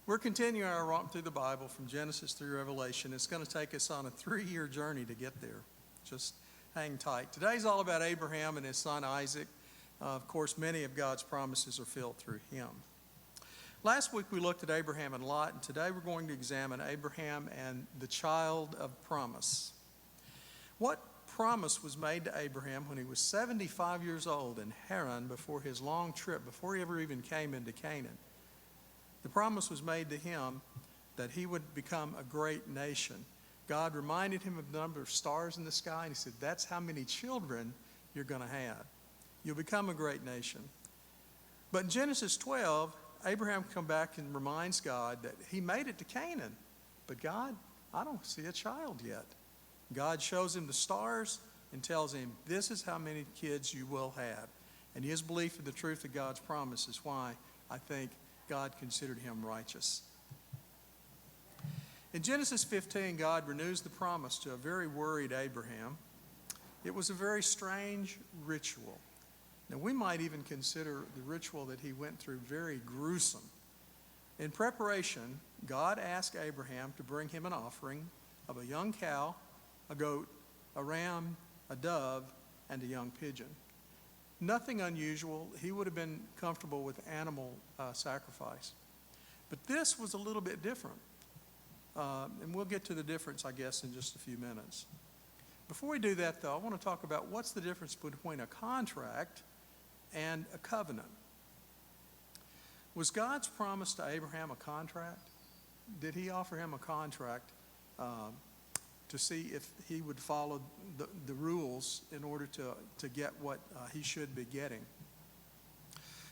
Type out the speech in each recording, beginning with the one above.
We're continuing our walk through the Bible from Genesis through Revelation. It's going to take us on a 3-year journey to get there. Just hang tight. Today's all about Abraham and his son Isaac. Of course, many of God's promises are filled through him. Last week we looked at Abraham and Lot, and today we're going to examine Abraham and the child of promise. What promise was made to Abraham when he was 75 years old in Haran before his long trip, before he ever even came into Canaan? The promise was made to him that he would become a great nation. God reminded him of the number of stars in the sky, and he said, that's how many children you're going to have. You'll become a great nation. But in Genesis 12, Abraham comes back and reminds God that he made it to Canaan. But God, I don't see a child yet. God shows him the stars and tells him, this is how many kids you will have. And his belief in the truth of God's promise is why I think God considered him righteous. In Genesis 15, God renews the promise to a very worried Abraham. It was a very strange ritual. Now, we might even consider the ritual that he went through very gruesome. In preparation, God asked Abraham to bring him an offering of a young cow, a goat, a ram, a dove, and a young pigeon. Nothing unusual. He would have been comfortable with animal sacrifice. But this was a little bit different. And we'll get to the difference, I guess, in just a few minutes. Before we do that, though, I want to talk about what's the difference between a contract and a covenant. Was God's promise to Abraham a contract? Did he offer him a contract to see if he would follow the rules in order to get what he should be getting?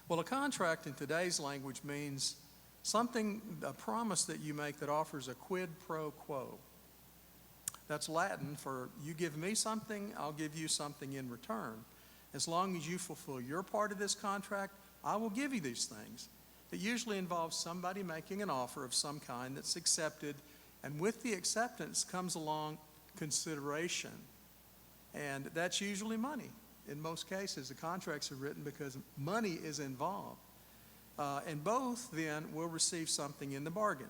Well, a contract in today's language means something, a promise that you make that offers a quid pro quo. That's Latin for you give me something, I'll give you something in return. As long as you fulfill your part of this contract, I will give you these things. It usually involves somebody making an offer of some kind that's accepted, and with the acceptance comes along consideration. And that's usually money. In most cases, the contracts are written because money is involved. And both then will receive something in the bargain.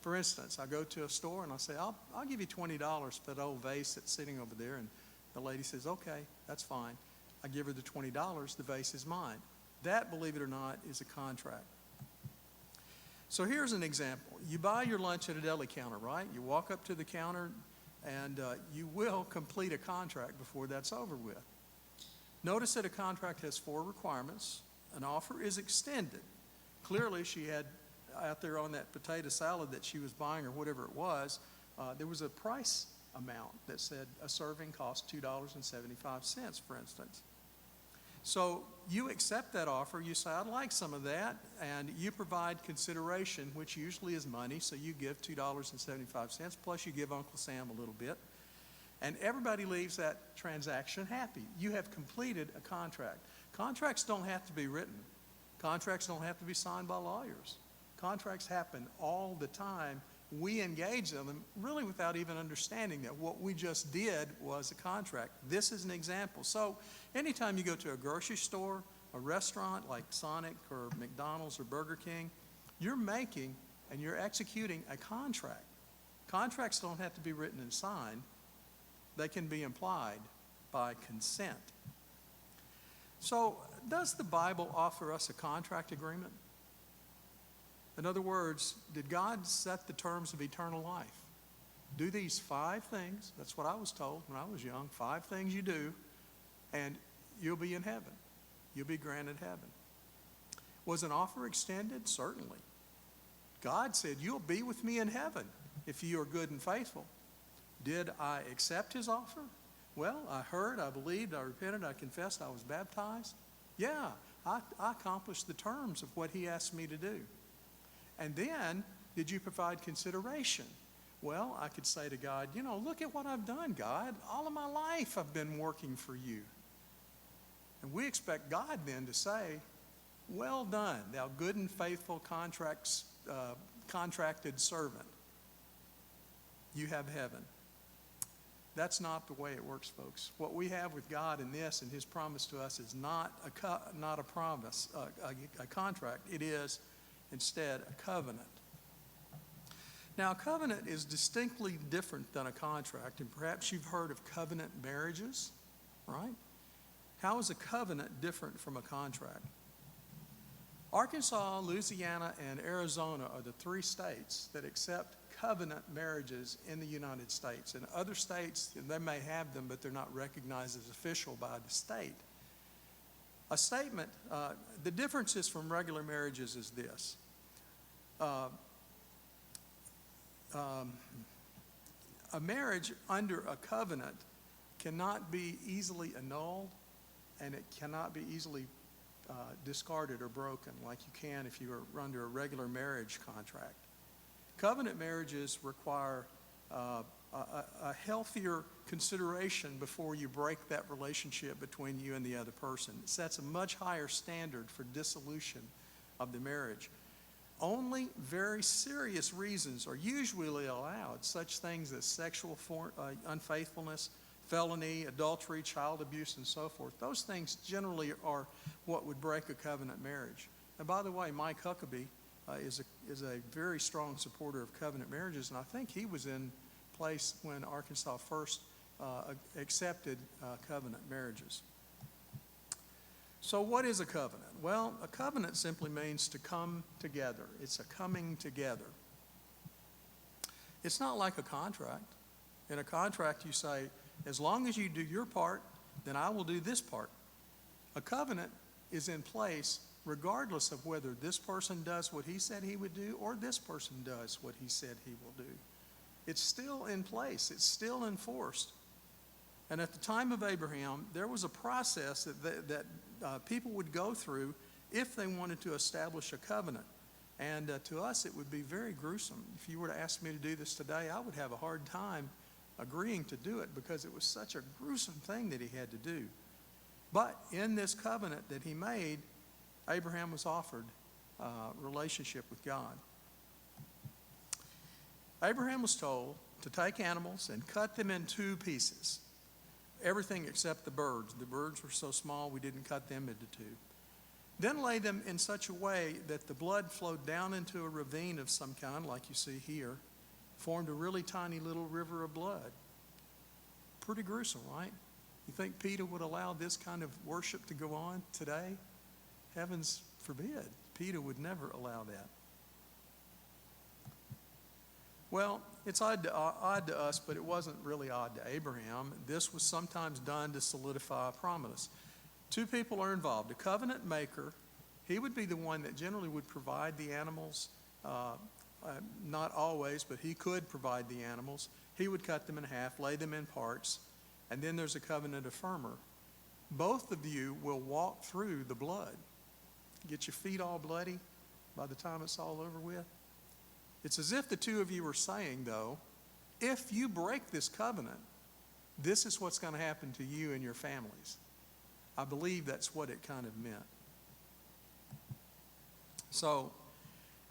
For instance, I go to a store and I say, I'll give you $20 for that old vase that's sitting over there. And the lady says, okay, that's fine. I give her the $20, the vase is mine. That, believe it or not, is a contract. So here's an example. You buy your lunch at a deli counter, right? You walk up to the counter and you will complete a contract before that's over with. Notice that a contract has 4 requirements. An offer is extended. Clearly, she had out there on that potato salad that she was buying or whatever it was, there was a price amount that said a serving cost $2.75, for instance. So you accept that offer, you say, I'd like some of that, and you provide consideration, which usually is money, so you give $2.75, plus you give Uncle Sam a little bit, and everybody leaves that transaction happy. You have completed a contract. Contracts don't have to be written. Contracts don't have to be signed by lawyers. Contracts happen all the time. We engage in them really without even understanding that what we just did was a contract. This is an example. So anytime you go to a grocery store, a restaurant like Sonic or McDonald's or Burger King, you're making and you're executing a contract. Contracts don't have to be written and signed. They can be implied by consent. So does the Bible offer us a contract agreement? In other words, did God set the terms of eternal life? Do these 5 things, that's what I was told when I was young, 5 things you do, and you'll be in heaven. You'll be granted heaven. Was an offer extended? Certainly. God said, you'll be with me in heaven if you are good and faithful. Did I accept his offer? Well, I heard, I believed, I repented, I confessed, I was baptized. Yeah, I accomplished the terms of what he asked me to do. And then, did you provide consideration? Well, I could say to God, look at what I've done, God. All of my life I've been working for you. And we expect God then to say, well done, thou good and faithful contracted servant. You have heaven. That's not the way it works, folks. What we have with God in this and his promise to us is not a promise, a contract. It is instead a covenant. Now, a covenant is distinctly different than a contract, and perhaps you've heard of covenant marriages, right? How is a covenant different from a contract? Arkansas, Louisiana, and Arizona are the three states that accept covenant marriages in the United States. In other states, they may have them, but they're not recognized as official by the state. A statement, the differences from regular marriages is this. A marriage under a covenant cannot be easily annulled, and it cannot be easily discarded or broken like you can if you are under a regular marriage contract. Covenant marriages require a healthier consideration before you break that relationship between you and the other person. It sets a much higher standard for dissolution of the marriage. Only very serious reasons are usually allowed, such things as sexual unfaithfulness, felony, adultery, child abuse, and so forth. Those things generally are what would break a covenant marriage. And by the way, Mike Huckabee is a very strong supporter of covenant marriages, and I think he was in place when Arkansas first accepted covenant marriages. So what is a covenant? Well, a covenant simply means to come together. It's a coming together. It's not like a contract. In a contract, you say, as long as you do your part, then I will do this part. A covenant is in place regardless of whether this person does what he said he would do or this person does what he said he will do. It's still in place. It's still enforced. And at the time of Abraham, there was a process that people would go through if they wanted to establish a covenant. And to us, it would be very gruesome. If you were to ask me to do this today, I would have a hard time agreeing to do it because it was such a gruesome thing that he had to do. But in this covenant that he made, Abraham was offered a relationship with God. Abraham was told to take animals and cut them in two pieces. Everything except the birds. The birds were so small we didn't cut them into two. Then lay them in such a way that the blood flowed down into a ravine of some kind, like you see here, formed a really tiny little river of blood. Pretty gruesome, right? You think PETA would allow this kind of worship to go on today? Heavens forbid. PETA would never allow that. Well, it's odd to us, but it wasn't really odd to Abraham. This was sometimes done to solidify a promise. Two people are involved. A covenant maker, he would be the one that generally would provide the animals. Not always, but he could provide the animals. He would cut them in half, lay them in parts, and then there's a covenant affirmer. Both of you will walk through the blood. Get your feet all bloody by the time it's all over with. It's as if the two of you are saying, though, if you break this covenant, this is what's going to happen to you and your families. I believe that's what it kind of meant. So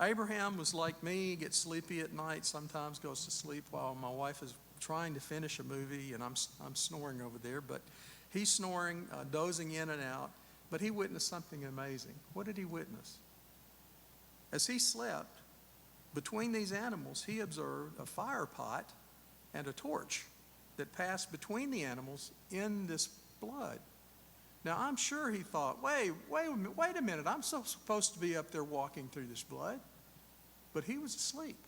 Abraham was like me, gets sleepy at night, sometimes goes to sleep while my wife is trying to finish a movie, and I'm snoring over there, but he's snoring, dozing in and out, but he witnessed something amazing. What did he witness? As he slept, between these animals, he observed a fire pot and a torch that passed between the animals in this blood. Now, I'm sure he thought, wait a minute, I'm supposed to be up there walking through this blood. But he was asleep,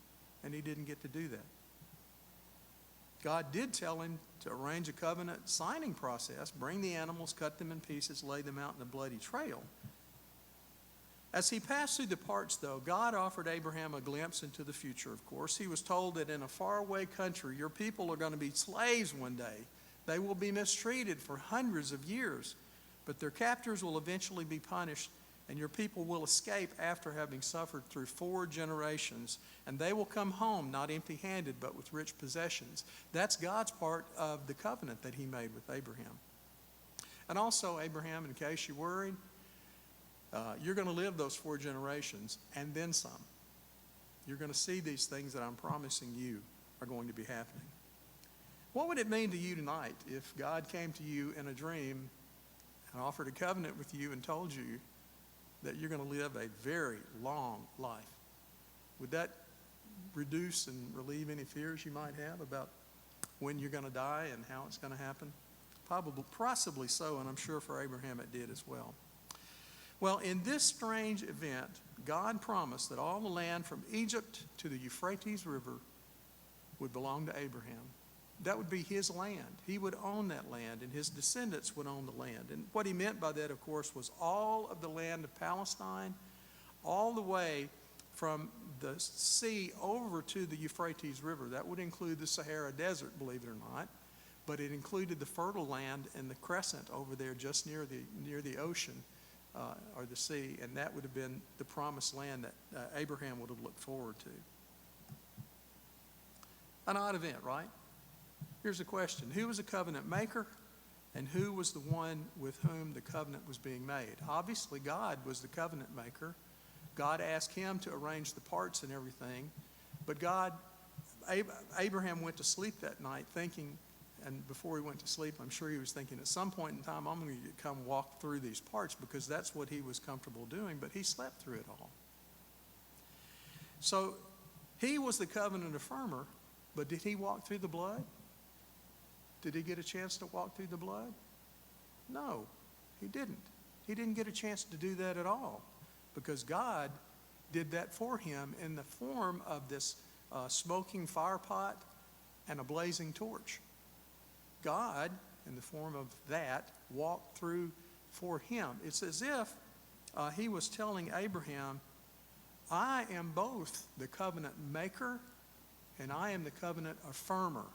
and he didn't get to do that. God did tell him to arrange a covenant signing process, bring the animals, cut them in pieces, lay them out in a bloody trail. As he passed through the parts, though, God offered Abraham a glimpse into the future, of course. He was told that in a faraway country, your people are going to be slaves one day. They will be mistreated for hundreds of years, but their captors will eventually be punished, and your people will escape after having suffered through 4 generations, and they will come home not empty-handed, but with rich possessions. That's God's part of the covenant that he made with Abraham. And also, Abraham, in case you're worried, you're going to live those 4 generations and then some. You're going to see these things that I'm promising you are going to be happening. What would it mean to you tonight if God came to you in a dream and offered a covenant with you and told you that you're going to live a very long life? Would that reduce and relieve any fears you might have about when you're going to die and how it's going to happen? Possibly so, and I'm sure for Abraham it did as well. Well, in this strange event, God promised that all the land from Egypt to the Euphrates River would belong to Abraham. That would be his land. He would own that land, and his descendants would own the land. And what he meant by that, of course, was all of the land of Palestine, all the way from the sea over to the Euphrates River. That would include the Sahara Desert, believe it or not, but it included the fertile land and the crescent over there just near the ocean or the sea, and that would have been the promised land that Abraham would have looked forward to. An odd event, right? Here's a question. Who was the covenant maker, and who was the one with whom the covenant was being made? Obviously, God was the covenant maker. God asked him to arrange the parts and everything, but Abraham went to sleep that night thinking, and before he went to sleep, I'm sure he was thinking at some point in time, I'm going to come walk through these parts, because that's what he was comfortable doing, but he slept through it all. So he was the covenant affirmer, but did he walk through the blood? Did he get a chance to walk through the blood? No, he didn't. He didn't get a chance to do that at all, because God did that for him in the form of this smoking fire pot and a blazing torch. God, in the form of that, walked through for him. It's as if he was telling Abraham, I am both the covenant maker and I am the covenant affirmer.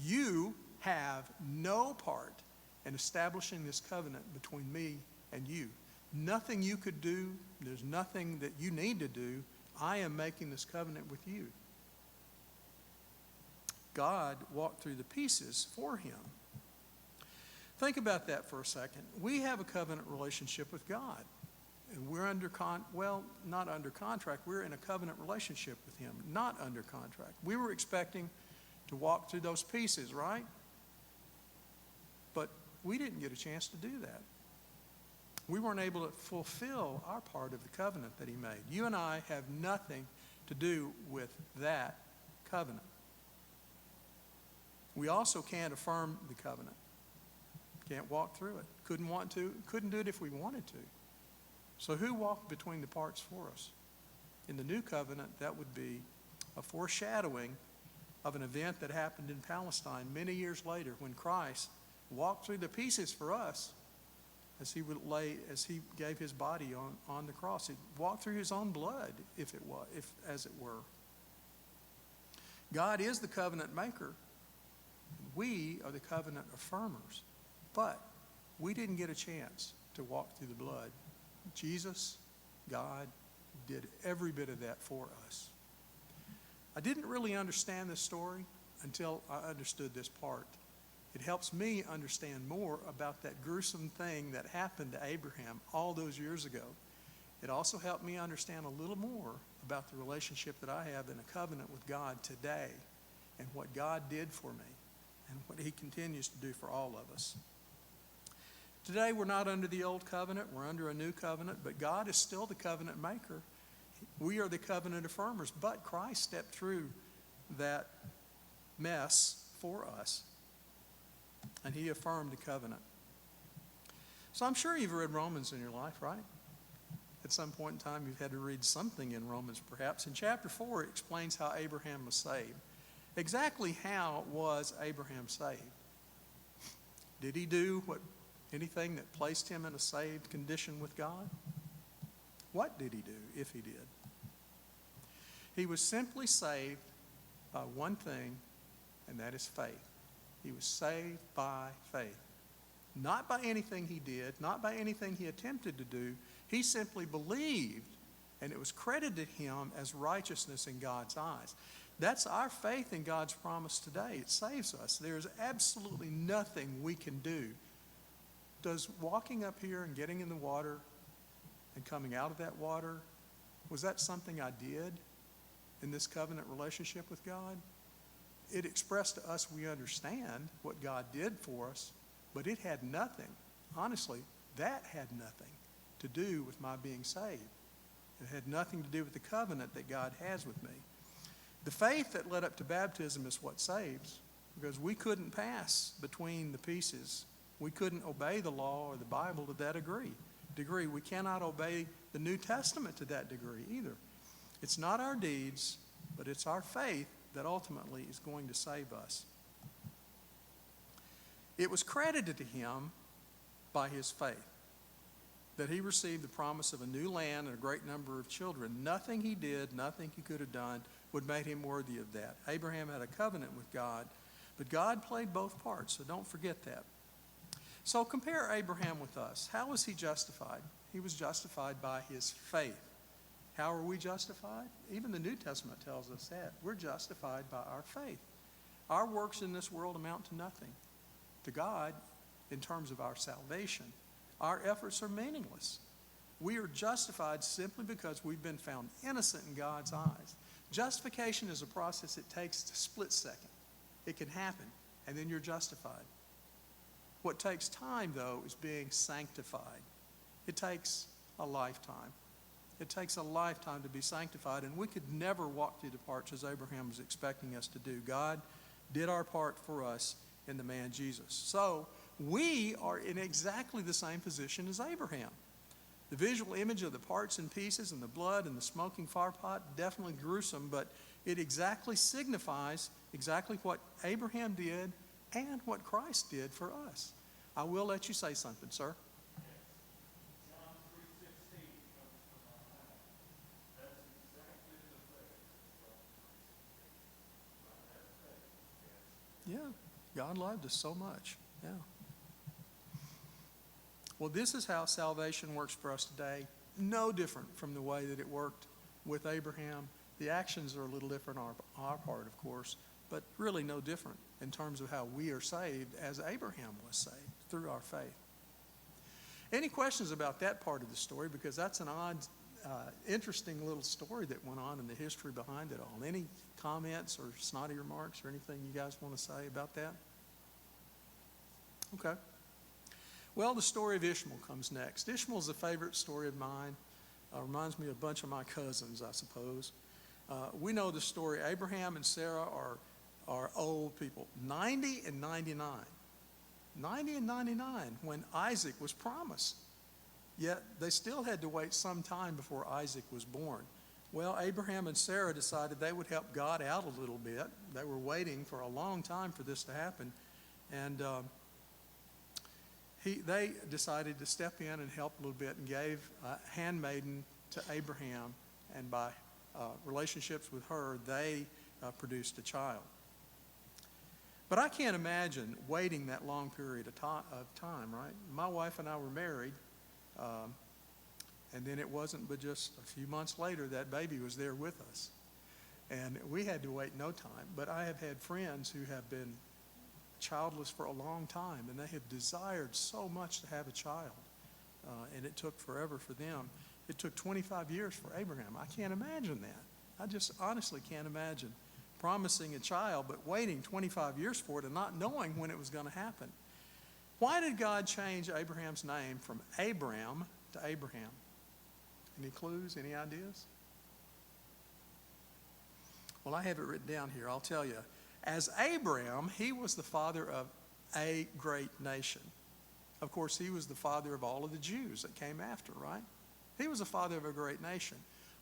You have no part in establishing this covenant between me and you. Nothing you could do, there's nothing that you need to do. I am making this covenant with you. God walked through the pieces for him. Think about that for a second. We have a covenant relationship with God. And we're not under contract. We're in a covenant relationship with him, not under contract. We were expecting to walk through those pieces, right? But we didn't get a chance to do that. We weren't able to fulfill our part of the covenant that he made. You and I have nothing to do with that covenant. We also can't affirm the covenant. Can't walk through it. Couldn't do it if we wanted to. So who walked between the parts for us? In the new covenant, that would be a foreshadowing of an event that happened in Palestine many years later, when Christ walked through the pieces for us as he gave his body on the cross. He walked through his own blood, as it were. God is the covenant maker. We are the covenant affirmers, but we didn't get a chance to walk through the blood. Jesus, God, did every bit of that for us. I didn't really understand this story until I understood this part. It helps me understand more about that gruesome thing that happened to Abraham all those years ago. It also helped me understand a little more about the relationship that I have in a covenant with God today, and what God did for me, and what he continues to do for all of us. Today, we're not under the old covenant, we're under a new covenant, but God is still the covenant maker. We are the covenant affirmers, but Christ stepped through that mess for us, and he affirmed the covenant. So I'm sure you've read Romans in your life, right? At some point in time, you've had to read something in Romans, perhaps. In chapter 4, it explains how Abraham was saved. Exactly how was Abraham saved? Did he do anything that placed him in a saved condition with God? What did he do, if he did? He was simply saved by one thing, and that is faith. He was saved by faith. Not by anything he did, not by anything he attempted to do. He simply believed, and it was credited him as righteousness in God's eyes. That's our faith in God's promise today. It saves us. There's absolutely nothing we can do. Does walking up here and getting in the water and coming out of that water, was that something I did in this covenant relationship with God? It expressed to us we understand what God did for us, but it had nothing, honestly, that had nothing to do with my being saved. It had nothing to do with the covenant that God has with me. The faith that led up to baptism is what saves, because we couldn't pass between the pieces. We couldn't obey the law or the Bible to that degree. We cannot obey the New Testament to that degree either. It's not our deeds, but it's our faith that ultimately is going to save us. It was credited to him by his faith that he received the promise of a new land and a great number of children. Nothing he did, nothing he could have done would make him worthy of that. Abraham had a covenant with God, but God played both parts, so don't forget that. So compare Abraham with us. How was he justified? He was justified by his faith. How are we justified? Even the New Testament tells us that. We're justified by our faith. Our works in this world amount to nothing. To God, in terms of our salvation, our efforts are meaningless. We are justified simply because we've been found innocent in God's eyes. Justification is a process that takes a split second. It can happen, and then you're justified. What takes time, though, is being sanctified. It takes a lifetime. It takes a lifetime to be sanctified, and we could never walk through the parts as Abraham was expecting us to do. God did our part for us in the man Jesus. So we are in exactly the same position as Abraham. The visual image of the parts and pieces and the blood and the smoking fire pot, definitely gruesome, but it exactly signifies exactly what Abraham did and what Christ did for us. I will let you say something, sir. John 3:16 comes to my mind. That's exactly the faith by that faith. Yes. Yeah, God loved us so much. Yeah. Well, this is how salvation works for us today. No different from the way that it worked with Abraham. The actions are a little different on our part, of course, but really no different in terms of how we are saved as Abraham was saved, through our faith. Any questions about that part of the story? Because that's an odd, interesting little story that went on in the history behind it all. Any comments or snotty remarks or anything you guys want to say about that? Okay. Well, the story of Ishmael comes next. Ishmael is a favorite story of mine. Reminds me of a bunch of my cousins, I suppose. We know the story. Abraham and Sarah are old people, 90 and 99. 90 and 99 when Isaac was promised. Yet they still had to wait some time before Isaac was born. Well, Abraham and Sarah decided they would help God out a little bit. They were waiting for a long time for this to happen. And they decided to step in and help a little bit and gave a handmaiden to Abraham. And by relationships with her, they produced a child. But I can't imagine waiting that long period of time, right? My wife and I were married, and then it wasn't but just a few months later that baby was there with us. And we had to wait no time. But I have had friends who have been childless for a long time, and they have desired so much to have a child. And it took forever for them. It took 25 years for Abraham. I can't imagine that. I just honestly can't imagine promising a child, but waiting 25 years for it and not knowing when it was going to happen. Why did God change Abraham's name from Abram to Abraham? Any clues? Any ideas? Well, I have it written down here. I'll tell you. As Abram, he was the father of a great nation. Of course, he was the father of all of the Jews that came after, right? He was the father of a great nation.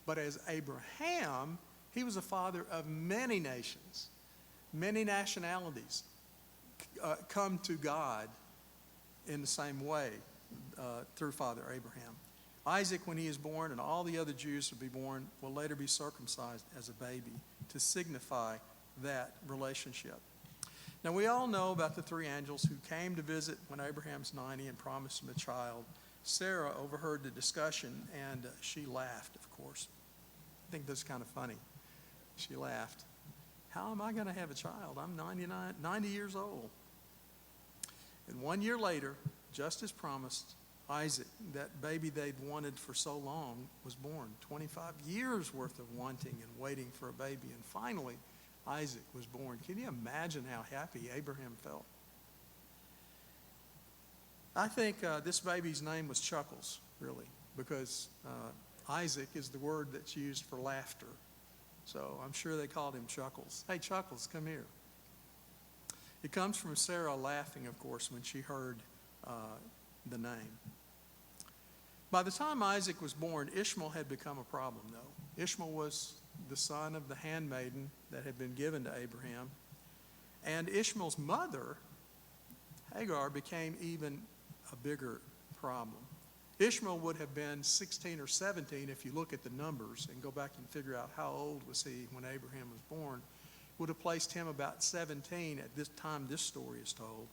But as Abraham, he was a father of many nations, many nationalities come to God in the same way through Father Abraham. Isaac, when he is born, and all the other Jews will be born, will later be circumcised as a baby to signify that relationship. Now, we all know about the three angels who came to visit when Abraham's 90 and promised him a child. Sarah overheard the discussion, and she laughed, of course. I think that's kind of funny. She laughed. How am I going to have a child? I'm 90 years old. And 1 year later, just as promised, Isaac, that baby they'd wanted for so long, was born. 25 years worth of wanting and waiting for a baby. And finally, Isaac was born. Can you imagine how happy Abraham felt? I think this baby's name was Chuckles, really, because Isaac is the word that's used for laughter. So I'm sure they called him Chuckles. Hey, Chuckles, come here. It comes from Sarah laughing, of course, when she heard the name. By the time Isaac was born, Ishmael had become a problem, though. Ishmael was the son of the handmaiden that had been given to Abraham. And Ishmael's mother, Hagar, became even a bigger problem. Ishmael would have been 16 or 17 if you look at the numbers and go back and figure out how old was he when Abraham was born. Would have placed him about 17 at this time this story is told.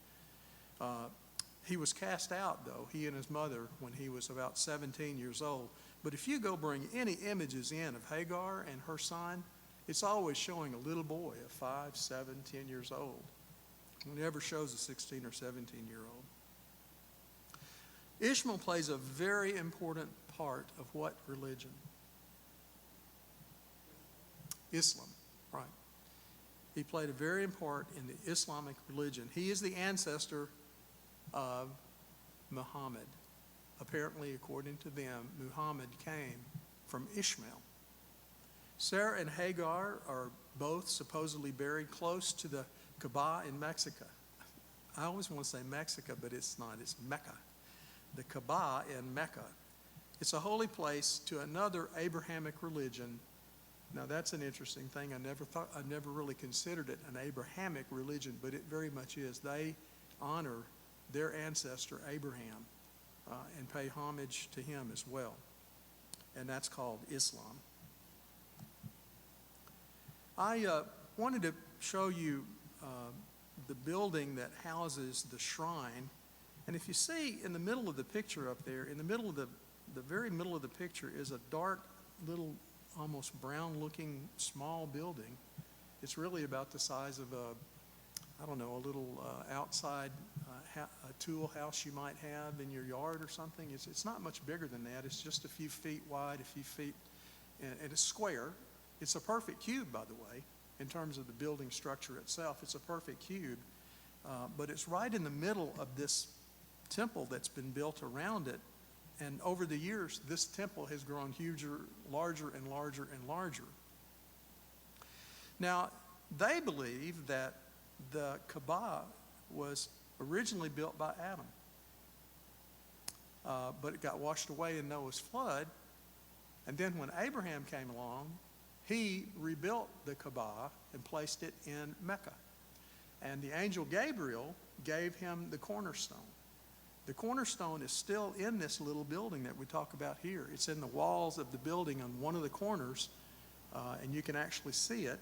He was cast out, though, he and his mother, when he was about 17 years old. But if you go bring any images in of Hagar and her son, it's always showing a little boy of 5, 7, 10 years old. It never shows a 16 or 17-year-old. Ishmael plays a very important part of what religion? Islam, right. He played a very important part in the Islamic religion. He is the ancestor of Muhammad. Apparently, according to them, Muhammad came from Ishmael. Sarah and Hagar are both supposedly buried close to the Kaaba in Mexico. I always want to say Mexico, but it's not. It's Mecca. The Kaaba in Mecca. It's a holy place to another Abrahamic religion. Now that's an interesting thing. I never really considered it an Abrahamic religion, but it very much is. They honor their ancestor Abraham and pay homage to him as well. And that's called Islam. I wanted to show you the building that houses the shrine. And if you see in the middle of the picture up there, in the middle of the very middle of the picture is a dark little, almost brown looking small building. It's really about the size of a little outside a tool house you might have in your yard or something. It's not much bigger than that. It's just a few feet wide, a few feet, and it's square. It's a perfect cube, by the way, in terms of the building structure itself. It's a perfect cube, but it's right in the middle of this temple that's been built around it. And over the years, this temple has grown larger and larger and larger. Now, they believe that the Kaaba was originally built by Adam, but it got washed away in Noah's flood. And then when Abraham came along, he rebuilt the Kaaba and placed it in Mecca. And the angel Gabriel gave him the cornerstone. The cornerstone is still in this little building that we talk about here. It's in the walls of the building on one of the corners, and you can actually see it.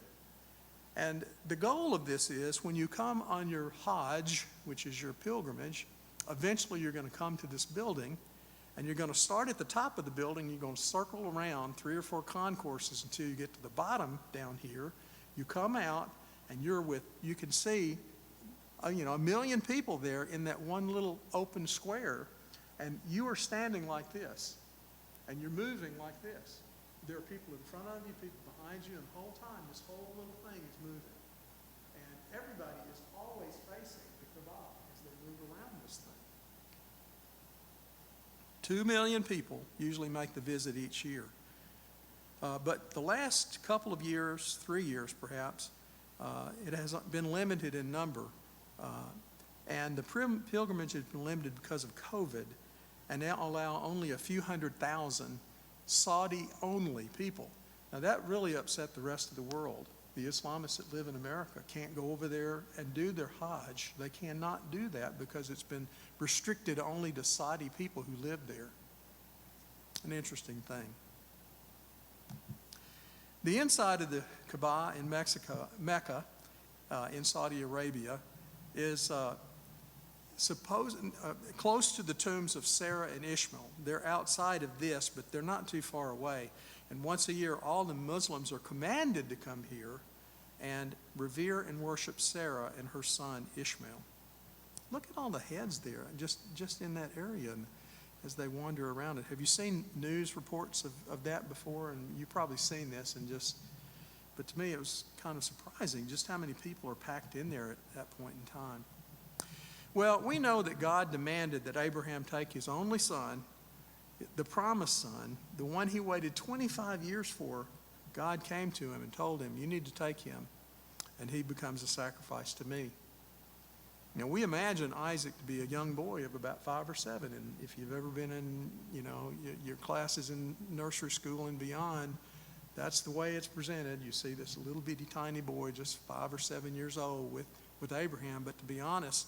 And the goal of this is when you come on your Hajj, which is your pilgrimage, eventually you're going to come to this building, and you're going to start at the top of the building. You're going to circle around 3 or 4 concourses until you get to the bottom down here. You come out, and you can see a million people there in that one little open square, and you are standing like this, and you're moving like this. There are people in front of you, people behind you, and the whole time this whole little thing is moving. And everybody is always facing the Kaaba as they move around this thing. 2 million people usually make the visit each year. But the last couple of years, 3 years perhaps, it has been limited in number. And the pilgrimage has been limited because of COVID, and now allow only a few 100,000 Saudi-only people. Now that really upset the rest of the world. The Islamists that live in America can't go over there and do their Hajj. They cannot do that because it's been restricted only to Saudi people who live there. An interesting thing. The inside of the Kaaba in Mecca, in Saudi Arabia, is close to the tombs of Sarah and Ishmael. They're outside of this, but they're not too far away. And once a year, all the Muslims are commanded to come here and revere and worship Sarah and her son Ishmael. Look at all the heads there, just in that area, and as they wander around it. Have you seen news reports of that before? And you've probably seen this, but to me it was kind of surprising just how many people are packed in there at that point in time. Well, we know that God demanded that Abraham take his only son, the promised son, the one he waited 25 years for, God came to him and told him, you need to take him, and he becomes a sacrifice to me. Now, we imagine Isaac to be a young boy of about 5 or 7, and if you've ever been in, your classes in nursery school and beyond, that's the way it's presented. You see this little bitty tiny boy, just 5 or 7 years old with Abraham. But to be honest,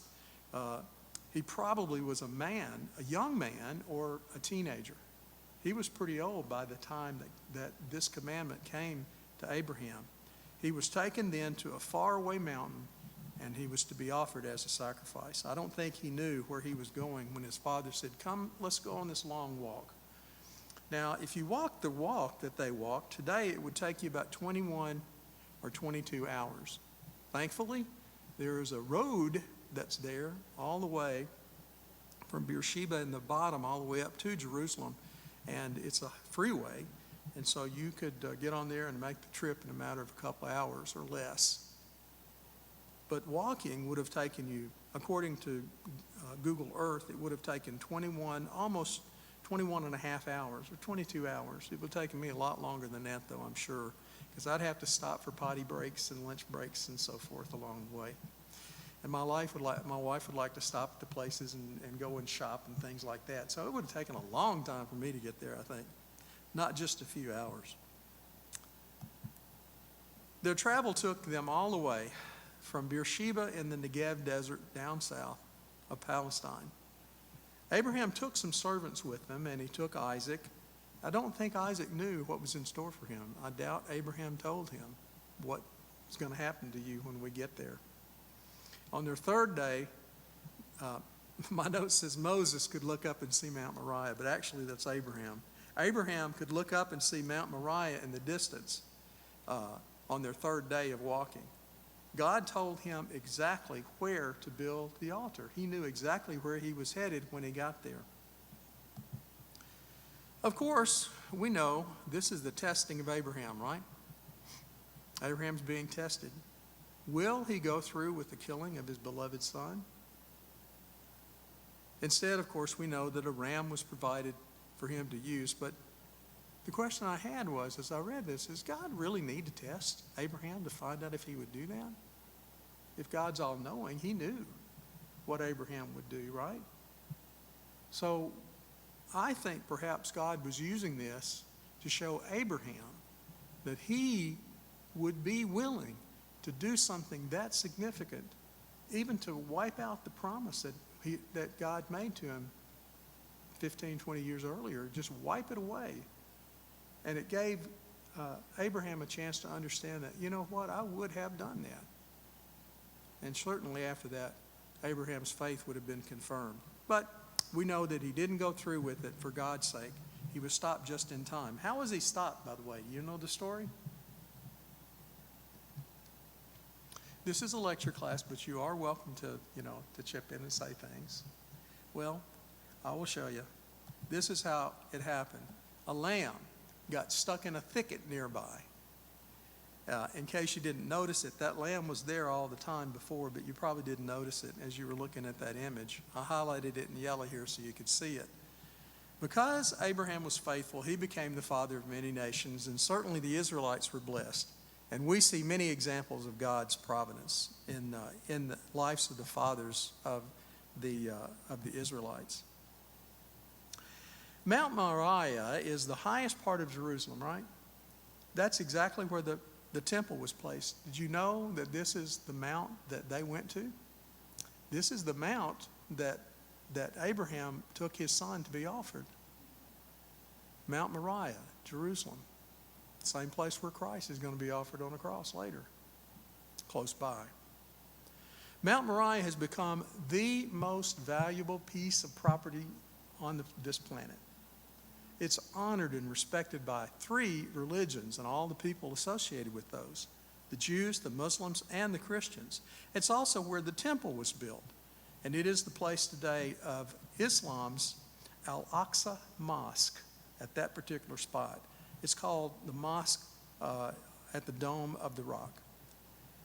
he probably was a man, a young man, or a teenager. He was pretty old by the time that this commandment came to Abraham. He was taken then to a faraway mountain, and he was to be offered as a sacrifice. I don't think he knew where he was going when his father said, come, let's go on this long walk. Now, if you walk the walk that they walked, today it would take you about 21 or 22 hours. Thankfully, there is a road that's there all the way from Beersheba in the bottom all the way up to Jerusalem, and it's a freeway, and so you could get on there and make the trip in a matter of a couple hours or less. But walking would have taken you, according to Google Earth, it would have taken almost 21 and a half hours or 22 hours. It would have taken me a lot longer than that, though, I'm sure, because I'd have to stop for potty breaks and lunch breaks and so forth along the way. And my wife would like to stop at the places and go and shop and things like that. So it would have taken a long time for me to get there, I think, not just a few hours. Their travel took them all the way from Beersheba in the Negev desert down south of Palestine. Abraham took some servants with him, and he took Isaac. I don't think Isaac knew what was in store for him. I doubt Abraham told him what was going to happen to you when we get there. On their third day, my note says Moses could look up and see Mount Moriah, but actually that's Abraham. Abraham could look up and see Mount Moriah in the distance on their third day of walking. God told him exactly where to build the altar. He knew exactly where he was headed when he got there. Of course, we know this is the testing of Abraham, right? Abraham's being tested. Will he go through with the killing of his beloved son? Instead, of course, we know that a ram was provided for him to use. But the question I had was, as I read this, does God really need to test Abraham to find out if he would do that? If God's all-knowing, he knew what Abraham would do, right? So I think perhaps God was using this to show Abraham that he would be willing to do something that significant, even to wipe out the promise that God made to him 15, 20 years earlier, just wipe it away. And it gave Abraham a chance to understand that, you know what, I would have done that. And certainly after that, Abraham's faith would have been confirmed. But we know that he didn't go through with it for God's sake. He was stopped just in time. How was he stopped, by the way? You know the story? This is a lecture class, but you are welcome to chip in and say things. Well, I will show you. This is how it happened. A lamb got stuck in a thicket nearby. In case you didn't notice it, that lamb was there all the time before, but you probably didn't notice it as you were looking at that image. I highlighted it in yellow here so you could see it. Because Abraham was faithful, he became the father of many nations, and certainly the Israelites were blessed. And we see many examples of God's providence in the lives of the fathers of the Israelites. Mount Moriah is the highest part of Jerusalem, right? That's exactly where the temple was placed. Did you know that this is the mount that they went to? This is the mount that Abraham took his son to be offered. Mount Moriah, Jerusalem. Same place where Christ is going to be offered on a cross later, close by. Mount Moriah has become the most valuable piece of property on this planet. It's honored and respected by 3 religions and all the people associated with those: the Jews, the Muslims, and the Christians. It's also where the temple was built, and it is the place today of Islam's Al-Aqsa Mosque at that particular spot. It's called the Mosque at the Dome of the Rock.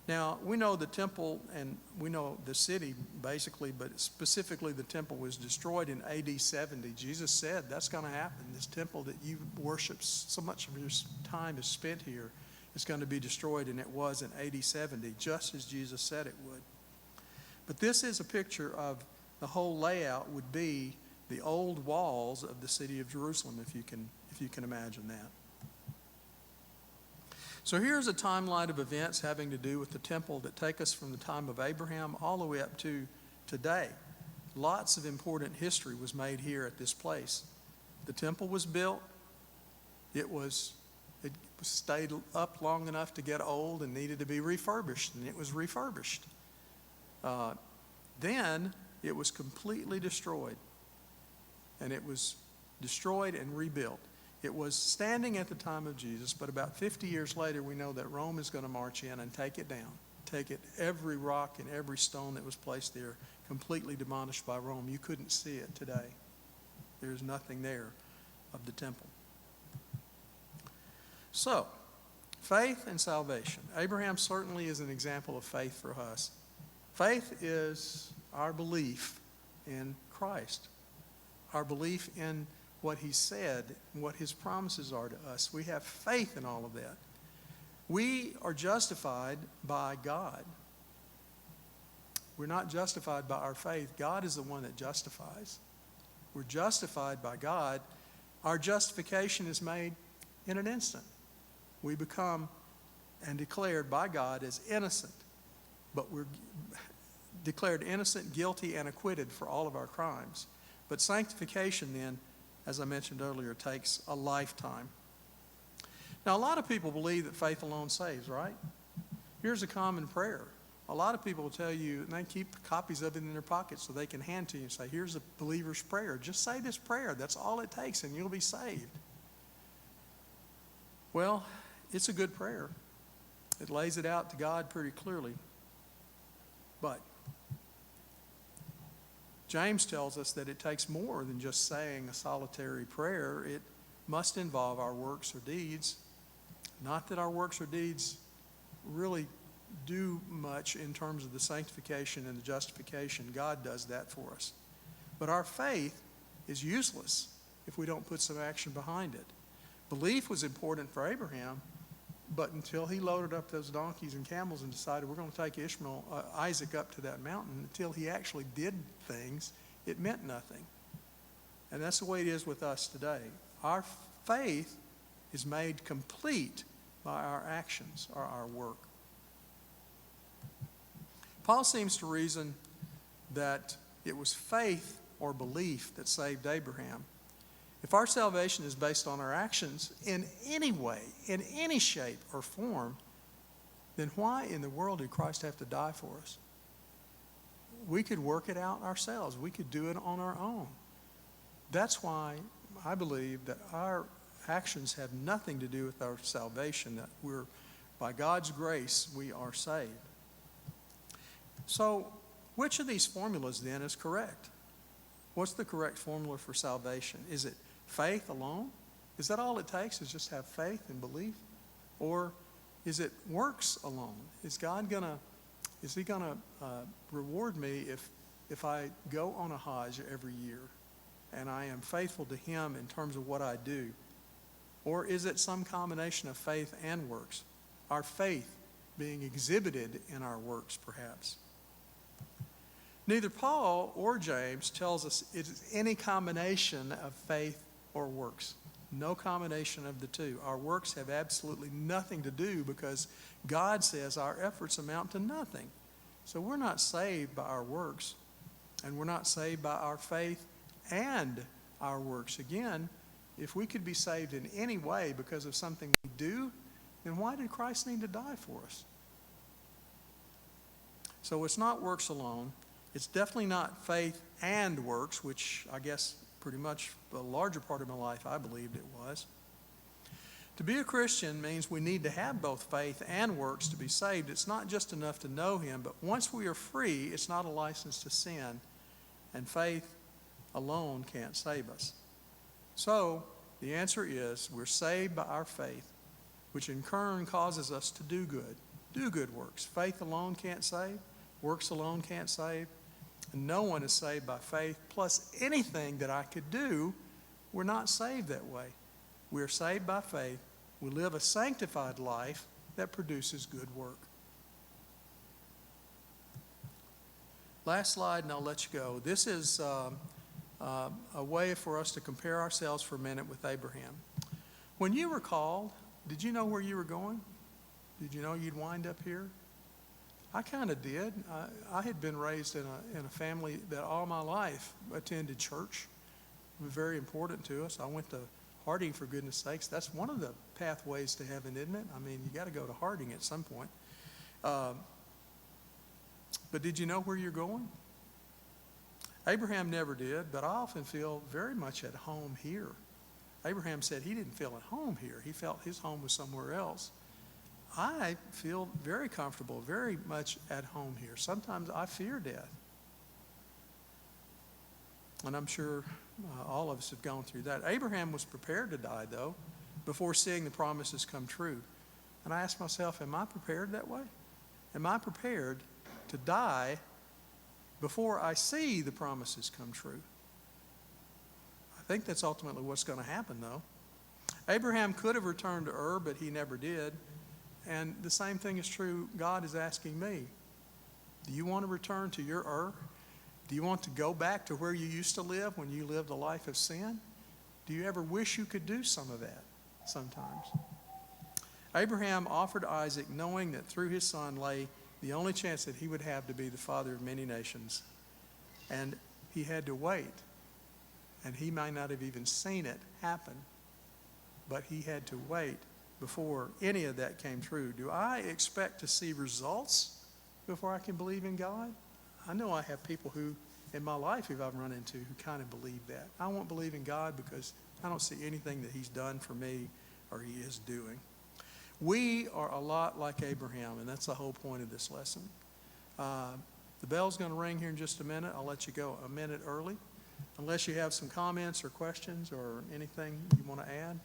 Now, we know the temple and we know the city basically, but specifically the temple was destroyed in AD 70. Jesus said that's going to happen. This temple that you worship, so much of your time is spent here, is going to be destroyed, and it was in AD 70, just as Jesus said it would. But this is a picture of the whole layout would be the old walls of the city of Jerusalem, if you can imagine that. So here's a timeline of events having to do with the temple that take us from the time of Abraham all the way up to today. Lots of important history was made here at this place. The temple was built. It stayed up long enough to get old and needed to be refurbished, and it was refurbished. Then it was completely destroyed, and it was destroyed and rebuilt. It was standing at the time of Jesus, but about 50 years later, we know that Rome is going to march in and take it down. Take it, every rock and every stone that was placed there, completely demolished by Rome. You couldn't see it today. There's nothing there of the temple. So, faith and salvation. Abraham certainly is an example of faith for us. Faith is our belief in Christ, our belief in what he said, and what his promises are to us. We have faith in all of that. We are justified by God. We're not justified by our faith. God is the one that justifies. We're justified by God. Our justification is made in an instant. We become and declared by God as innocent, but we're declared innocent, guilty, and acquitted for all of our crimes. But sanctification then, as I mentioned earlier, takes a lifetime. Now, a lot of people believe that faith alone saves, right? Here's a common prayer. A lot of people will tell you, and they keep copies of it in their pockets so they can hand to you and say, here's a believer's prayer. Just say this prayer. That's all it takes, and you'll be saved. Well, it's a good prayer. It lays it out to God pretty clearly. But James tells us that it takes more than just saying a solitary prayer. It must involve our works or deeds. Not that our works or deeds really do much in terms of the sanctification and the justification. God does that for us. But our faith is useless if we don't put some action behind it. Belief was important for Abraham, but until he loaded up those donkeys and camels and decided we're going to take Isaac up to that mountain, until he actually did things, it meant nothing. And that's the way it is with us today. Our faith is made complete by our actions or our work. Paul seems to reason that it was faith or belief that saved Abraham. If our salvation is based on our actions in any way, in any shape or form, then why in the world did Christ have to die for us? We could work it out ourselves. We could do it on our own. That's why I believe that our actions have nothing to do with our salvation, that by God's grace, we are saved. So, which of these formulas then is correct? What's the correct formula for salvation? Is it faith alone? Is that all it takes, is just have faith and belief? Or is it works alone? Is he gonna reward me if I go on a Hajj every year and I am faithful to him in terms of what I do? Or is it some combination of faith and works? Our faith being exhibited in our works, perhaps. Neither Paul or James tells us it is any combination of faith or works. No combination of the two. Our works have absolutely nothing to do, because God says our efforts amount to nothing. So we're not saved by our works, and we're not saved by our faith and our works. Again, if we could be saved in any way because of something we do, then why did Christ need to die for us? So it's not works alone. It's definitely not faith and works, which I guess pretty much the larger part of my life I believed it was. To be a Christian means we need to have both faith and works to be saved. It's not just enough to know him, but once we are free, it's not a license to sin, and faith alone can't save us. So the answer is we're saved by our faith, which in turn causes us to do good. do good works. Faith alone can't save. Works alone can't save. And no one is saved by faith plus anything that I could do. We're not saved that way. We're saved by faith. We live a sanctified life that produces good work. Last slide, and I'll let you go. This is a way for us to compare ourselves for a minute with Abraham. When you were called, did you know where you were going? Did you know you'd wind up here? I kind of did. I had been raised in a family that all my life attended church. It was very important to us. I went to Harding, for goodness sakes. That's one of the pathways to heaven, isn't it? I mean, you got to go to Harding at some point. But did you know where you're going? Abraham never did, but I often feel very much at home here. Abraham said he didn't feel at home here. He felt his home was somewhere else. I feel very comfortable, very much at home here. Sometimes I fear death. And I'm sure all of us have gone through that. Abraham was prepared to die, though, before seeing the promises come true. And I asked myself, am I prepared that way? Am I prepared to die before I see the promises come true? I think that's ultimately what's going to happen, though. Abraham could have returned to Ur, but he never did. And the same thing is true. God is asking me, do you want to return to your Ur? Do you want to go back to where you used to live when you lived a life of sin? Do you ever wish you could do some of that sometimes? Abraham offered Isaac knowing that through his son lay the only chance that he would have to be the father of many nations. And he had to wait. And he might not have even seen it happen. But he had to wait before any of that came true. Do I expect to see results before I can believe in God? I know I have people who, in my life, who I've run into, who kind of believe that. I won't believe in God because I don't see anything that he's done for me or he is doing. We are a lot like Abraham, and that's the whole point of this lesson. The bell's going to ring here in just a minute. I'll let you go a minute early, unless you have some comments or questions or anything you want to add.